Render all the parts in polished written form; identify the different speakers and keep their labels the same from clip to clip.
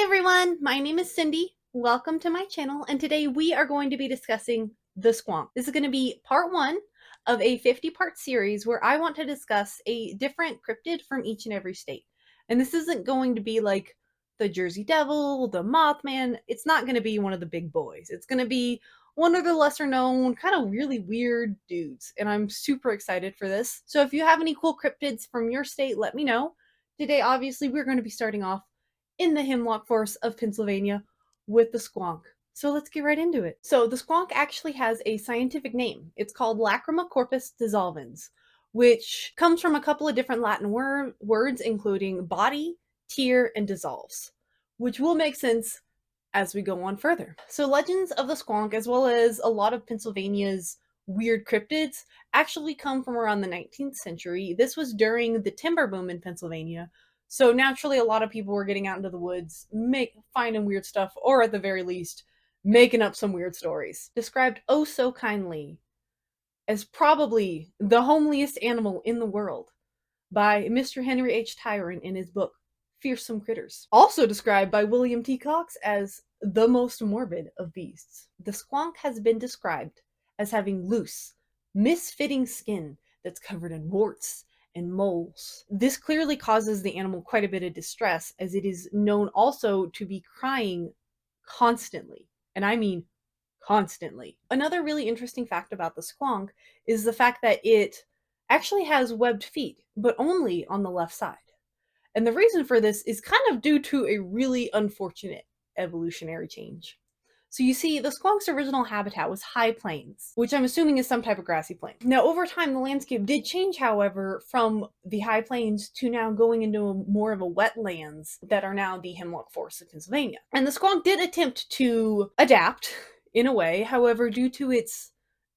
Speaker 1: Hi everyone, my name is Cindy. Welcome to my channel, and today we are going to be discussing the Squonk. This is going to be part one of a 50-part series where I want to discuss a different cryptid from each and every state. And this isn't going to be like the Jersey Devil, the Mothman. It's not going to be one of the big boys. It's going to be one of the lesser known, kind of really weird dudes. And I'm super excited for this. So if you have any cool cryptids from your state, let me know. Today, obviously, we're going to be starting off in the Hemlock Forest of Pennsylvania with the Squonk. So let's get right into it. So the Squonk actually has a scientific name. It's called Lacrima corpus dissolvens, which comes from a couple of different Latin words, including body, tear, and dissolves, which will make sense as we go on further. So legends of the Squonk, as well as a lot of Pennsylvania's weird cryptids, actually come from around the 19th century. This was during the timber boom in Pennsylvania. So naturally, a lot of people were getting out into the woods, finding weird stuff, or at the very least, making up some weird stories. Described oh so kindly as probably the homeliest animal in the world by Mr. Henry H. Tyron in his book, Fearsome Critters. Also described by William T. Cox as the most morbid of beasts. The Squonk has been described as having loose, misfitting skin that's covered in warts and moles. This clearly causes the animal quite a bit of distress, as it is known also to be crying constantly. And I mean constantly. Another really interesting fact about the Squonk is the fact that it actually has webbed feet, but only on the left side. And the reason for this is kind of due to a really unfortunate evolutionary change. So you see, the Squonk's original habitat was high plains, which I'm assuming is some type of grassy plain. Now, over time, the landscape did change, however, from the high plains to now going into more of a wetlands that are now the Hemlock Forest of Pennsylvania. And the Squonk did attempt to adapt in a way, however, due to its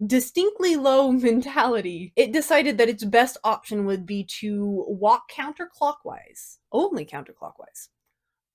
Speaker 1: distinctly low mentality, it decided that its best option would be to walk counterclockwise, only counterclockwise,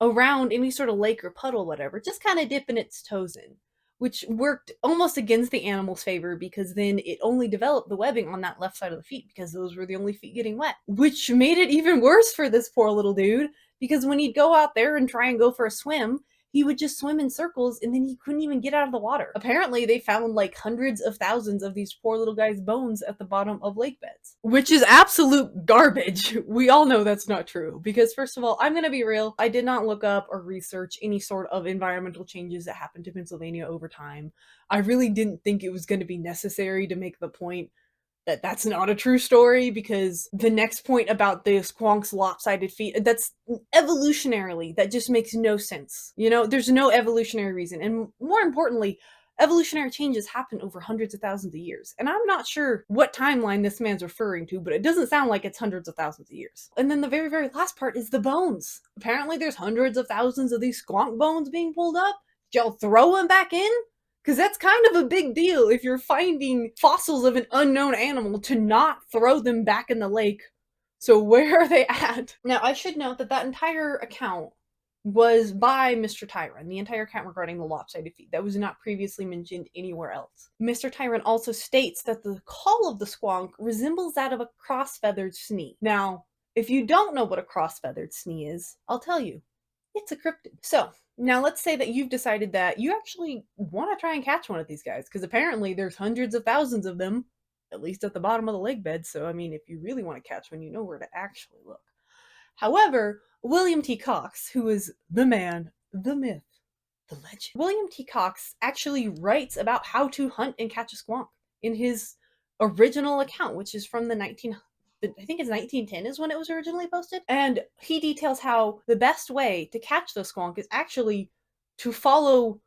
Speaker 1: around any sort of lake or puddle, whatever, just kind of dipping its toes in, which worked almost against the animal's favor because then it only developed the webbing on that left side of the feet because those were the only feet getting wet, which made it even worse for this poor little dude because when he'd go out there and try and go for a swim, he would just swim in circles and then he couldn't even get out of the water. Apparently, they found like hundreds of thousands of these poor little guys' bones at the bottom of lake beds, which is absolute garbage. We all know that's not true because, first of all, I'm gonna be real, I did not look up or research any sort of environmental changes that happened to Pennsylvania over time. I really didn't think it was going to be necessary to make the point that that's not a true story, because the next point about the Squonk's lopsided feet, that's evolutionarily, that just makes no sense. You know, there's no evolutionary reason. And more importantly, evolutionary changes happen over hundreds of thousands of years. And I'm not sure what timeline this man's referring to, but it doesn't sound like it's hundreds of thousands of years. And then the very, very last part is the bones. Apparently there's hundreds of thousands of these Squonk bones being pulled up. Did y'all throw them back in? Because that's kind of a big deal if you're finding fossils of an unknown animal to not throw them back in the lake. So where are they at? Now, I should note that that entire account was by Mr. Tyron, the entire account regarding the lopsided feet. That was not previously mentioned anywhere else. Mr. Tyron also states that the call of the Squonk resembles that of a cross-feathered snee. Now, if you don't know what a cross-feathered snee is, I'll tell you. It's a cryptid. So, now let's say that you've decided that you actually want to try and catch one of these guys, because apparently there's hundreds of thousands of them, at least at the bottom of the lake bed, so I mean, if you really want to catch one, you know where to actually look. However, William T. Cox, who is the man, the myth, the legend, William T. Cox actually writes about how to hunt and catch a Squonk in his original account, which is from I think it's 1910 is when it was originally posted. And he details how the best way to catch the Squonk is actually to follow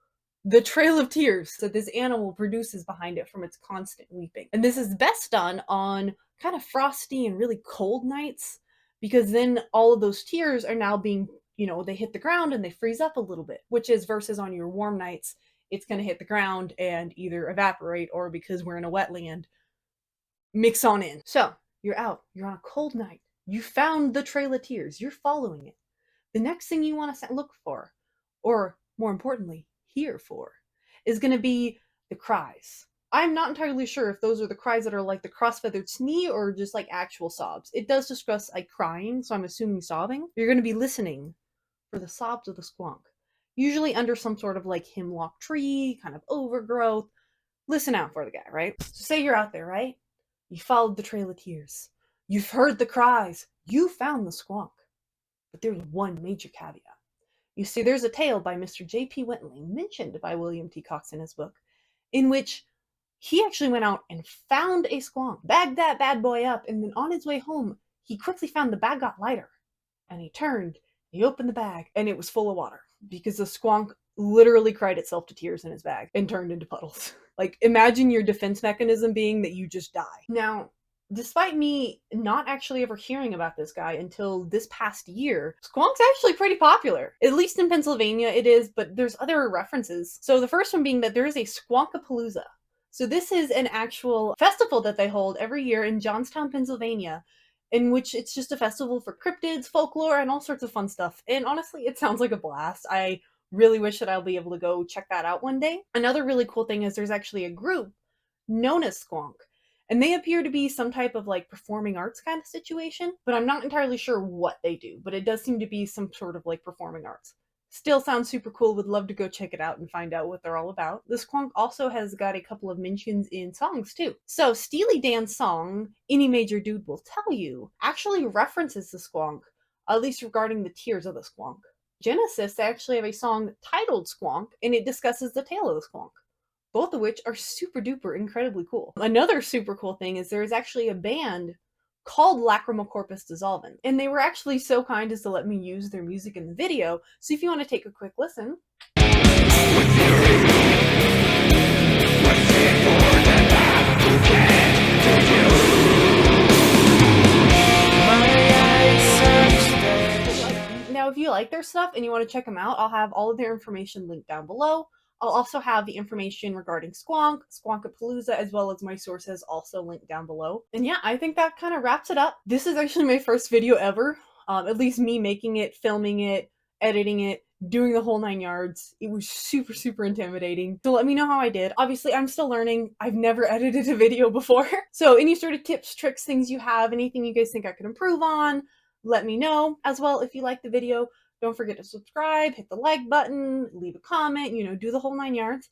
Speaker 1: the trail of tears that this animal produces behind it from its constant weeping. And this is best done on kind of frosty and really cold nights, because then all of those tears are now being, they hit the ground and they freeze up a little bit, which is versus on your warm nights, it's going to hit the ground and either evaporate or, because we're in a wetland, mix on in. So, you're out, you're on a cold night, you found the trail of tears, you're following it. The next thing you want to look for, or more importantly, hear for, is going to be the cries. I'm not entirely sure if those are the cries that are like the cross-feathered snee or just like actual sobs. It does discuss like crying, so I'm assuming sobbing. You're going to be listening for the sobs of the squonk, usually under some sort of like hemlock tree, kind of overgrowth. Listen out for the guy, right? So say you're out there, right? You followed the trail of tears. You've heard the cries. You found the squonk. But there's one major caveat. You see, there's a tale by Mr. J.P. Wentling, mentioned by William T. Cox in his book, in which he actually went out and found a squonk, bagged that bad boy up, and then on his way home, he quickly found the bag got lighter. And he turned, he opened the bag, and it was full of water because the squonk literally cried itself to tears in his bag and turned into puddles. Like, imagine your defense mechanism being that you just die. Now, despite me not actually ever hearing about this guy until this past year, Squonk's actually pretty popular. At least in Pennsylvania it is, but there's other references. So the first one being that there is a Squonkapalooza. So this is an actual festival that they hold every year in Johnstown, Pennsylvania, in which it's just a festival for cryptids, folklore, and all sorts of fun stuff. And honestly, it sounds like a blast. I really wish that I'll be able to go check that out one day. Another really cool thing is there's actually a group known as Squonk, and they appear to be some type of like performing arts kind of situation, but I'm not entirely sure what they do, but it does seem to be some sort of like performing arts. Still sounds super cool. Would love to go check it out and find out what they're all about. The Squonk also has got a couple of mentions in songs too. So Steely Dan's song, Any Major Dude Will Tell You, actually references the Squonk, at least regarding the tears of the Squonk. Genesis, they actually have a song titled Squonk, and it discusses the tale of the Squonk, both of which are super duper incredibly cool. Another super cool thing is there is actually a band called Lacrimal Corpus Dissolvent, and they were actually so kind as to let me use their music in the video, so if you want to take a quick listen. Now, if you like their stuff and you want to check them out, I'll have all of their information linked down below. I'll also have the information regarding Squonk, Squonkapalooza, as well as my sources also linked down below. And yeah, I think that kind of wraps it up. This is actually my first video ever, at least me making it, filming it, editing it, doing the whole 9 yards. It was super, super intimidating. So let me know how I did. Obviously, I'm still learning. I've never edited a video before. So any sort of tips, tricks, things you have, anything you guys think I could improve on, let me know. As well, if you like the video, don't forget to subscribe, hit the like button, leave a comment, do the whole 9 yards.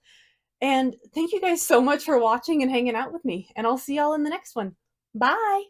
Speaker 1: And thank you guys so much for watching and hanging out with me. And I'll see y'all in the next one. Bye!